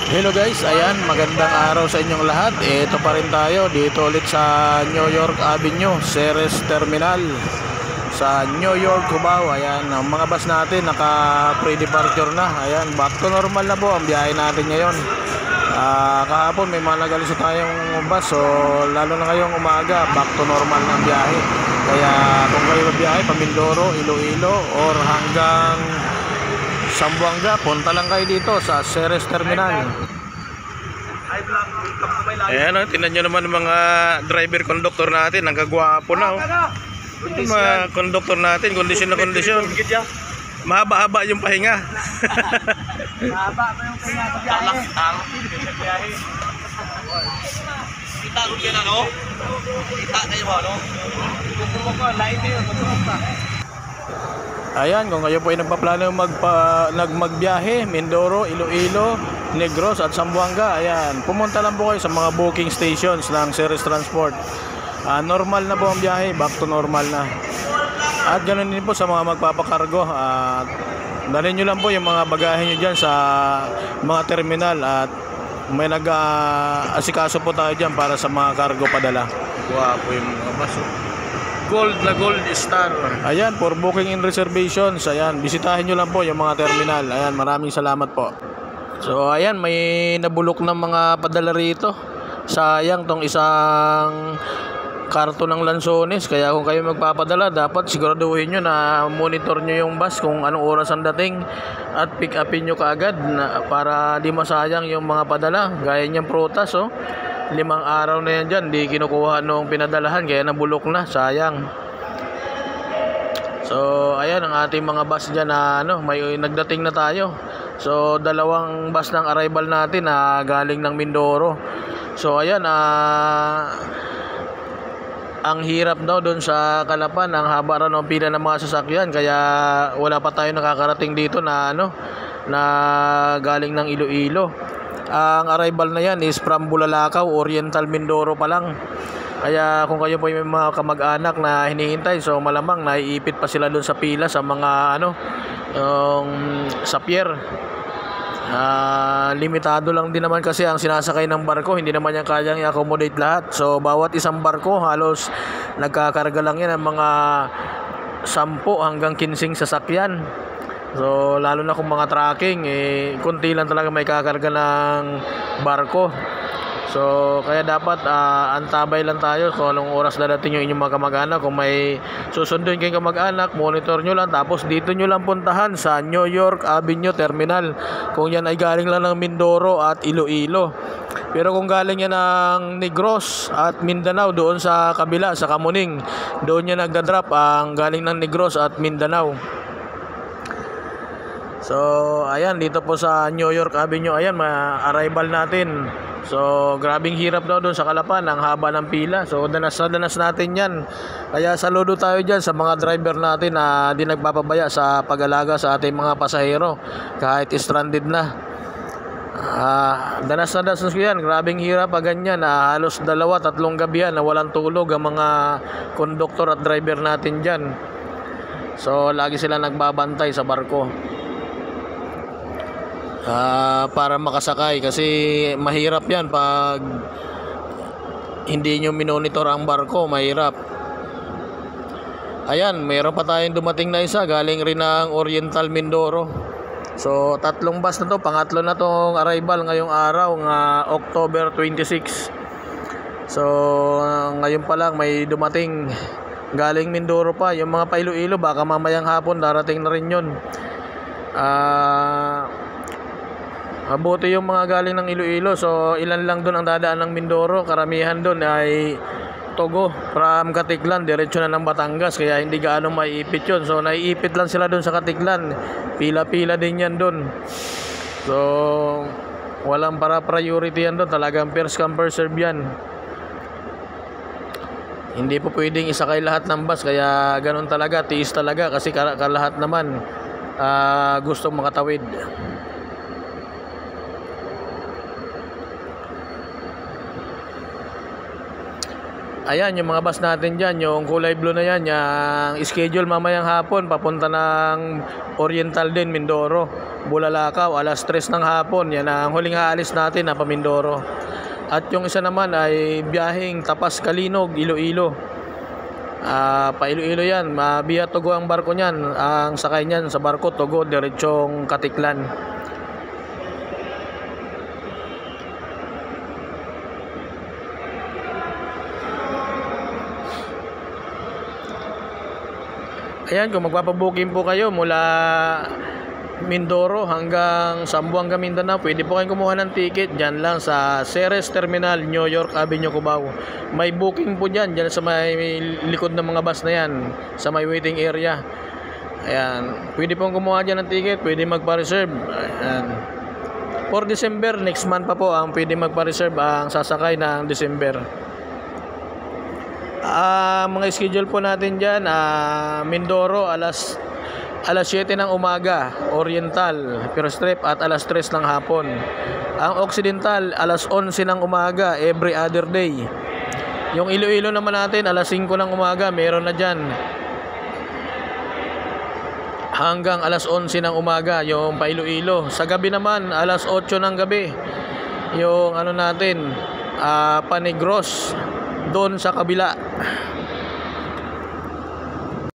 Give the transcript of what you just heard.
Hello guys, ayan, magandang araw sa inyong lahat. Ito pa rin tayo dito ulit sa New York Avenue, Ceres Terminal sa New York, Cubao. Ayan, ang mga bus natin naka pre-departure na. Ayan, back to normal na po ang biyahe natin ngayon. Kahapon may mga nagalusot tayong bus, so lalo na ngayong umaga, back to normal na ang biyahe. Kaya kung kayo magbiyahe pa Mindoro, Iloilo or hanggang Zamboanga, punta lang kayo dito sa Ceres Terminal. Ayan, tingnan nyo naman mga driver conductor natin, ang kagwapo na. Yung mga conductor natin, kondisyon na kondisyon. Mahaba-haba yung pahinga. Mahaba pa yung pahinga sa biyahe. Kita ko yan ano? Kita kayo ano? Gusto ko, lain kayo, magtutok ka. Ayan, kung kayo po ay nagpaplano magbiyahe, Mindoro, Iloilo, Negros at Zamboanga, ayan, pumunta lang po kayo sa mga booking stations ng Ceres Transport. Normal na po ang biyahe, back to normal na. At ganoon din po sa mga magpapakargo. Dalhin nyo lang po yung mga bagahe nyo dyan sa mga terminal at may nag-asikaso po tayo dyan para sa mga cargo padala. Guwapo yung mga baso. Gold na gold star. Ayan, for booking and reservations, ayan, bisitahin nyo lang po yung mga terminal. Ayan, maraming salamat po. So ayan, may nabulok ng mga padala rito. Sayang tong isang karton ng Lanzones. Kaya kung kayo magpapadala, dapat siguraduhin nyo na monitor nyo yung bus kung anong oras ang dating at pick upin nyo kaagad para di masayang yung mga padala. Gaya niyang prutas, oh, 5 araw na yan dyan, di kinukuha nung pinadalahan, kaya nabulok na, sayang. So ayan ang ating mga bus dyan na may nagdating na tayo. So 2 bus ng arrival natin na galing ng Mindoro. So ayan, ang hirap daw doon sa Calapan, ang haba raw ng pila ng mga sasakyan, kaya wala pa tayo nakakarating dito na na galing ng Iloilo. Ang arrival na yan is from Bulalakaw, Oriental Mindoro pa lang. Kaya kung kayo po may mga kamag-anak na hinihintay, so malamang naiipit pa sila doon sa pila sa mga sa pier. Limitado lang din naman kasi ang sinasakay ng barko, hindi naman yan kayang i-accommodate lahat. So bawat isang barko halos nagkakarga lang yan ng mga 10 hanggang 15 sasakyan. So lalo na kung mga tracking, kunti lang talaga may kakarga ng barko. So kaya dapat antabay lang tayo kung anong oras dadating yung inyong mga kamag-anak. Kung may susunduin kayong kamag-anak, monitor nyo lang, tapos dito nyo lang puntahan sa New York Avenue Terminal kung yan ay galing lang ng Mindoro at Iloilo. Pero kung galing yan ng Negros at Mindanao, doon sa kabila, sa Kamuning, doon yan nagdadrop ang galing ng Negros at Mindanao. So ayan, dito po sa New York Avenue, ayan, arrival natin. So grabing hirap daw doon sa Calapan, ang haba ng pila. So danas natin yan. Kaya saludo tayo dyan sa mga driver natin na di nagpapabaya sa pag-alaga sa ating mga pasahero kahit stranded na. Danas ko yan. Grabing hirap pag ganyan, halos 2-3 gabi yan na walang tulog ang mga konduktor at driver natin dyan. So lagi sila nagbabantay sa barko para makasakay, kasi mahirap yan pag hindi nyo minonitor ang barko, mahirap. Ayan, mayroon pa tayong dumating na isa galing rin ng Oriental Mindoro. So 3 bus na to, pangatlo na tong arrival ngayong araw nga October 26. So ngayon pa lang may dumating galing Mindoro pa. Yung mga pa-Iloilo baka mamayang hapon darating na rin yun. Mabuti yung mga galing ng Iloilo, so ilan lang doon ang dadaan ng Mindoro. Karamihan doon ay Togo, from Katiklan diretso na ng Batangas, kaya hindi gaano maiipit yun. So naiipit lang sila doon sa Katiklan, pila-pila din yan doon. So walang para-priority yan doon, talagang first come first serve yan. Hindi po pwedeng isakay lahat ng bus, kaya ganun talaga, tiis talaga, kasi lahat naman gustong makatawid. Ayan, yung mga bus natin dyan, yung kulay blue na yan, yung schedule mamayang hapon, papunta ng Oriental din, Mindoro. Bulalakaw, alas 3 ng hapon, yan ang huling haalis natin na pa Mindoro. At yung isa naman ay biyaheng Tapas Kalinog, Iloilo. Pa Iloilo yan, via Togo ang barko niyan. Ang sakay niyan sa barko, Togo, diretsong Katiklan. Ayan, kung magpapabuking po kayo mula Mindoro hanggang Zamboanga, Mindanao, pwede po kayong kumuha ng ticket dyan lang sa Ceres Terminal, New York Avenue, Cubao. May booking po dyan sa may likod ng mga bus na yan, sa may waiting area. Ayan, pwede pong kumuha dyan ng ticket, pwede magpa-reserve. Ayan. For December, next month pa po ang pwede magpa-reserve ang sasakay ng December. Mga schedule po natin dyan, Mindoro alas 7 ng umaga, Oriental first trip at alas 3 ng hapon. Ang Occidental alas 11 ng umaga every other day. Yung Iloilo naman natin alas 5 ng umaga, meron na dyan hanggang alas 11 ng umaga yung pa Iloilo. Sa gabi naman alas 8 ng gabi yung ano natin, pa Negros doon sa kabila.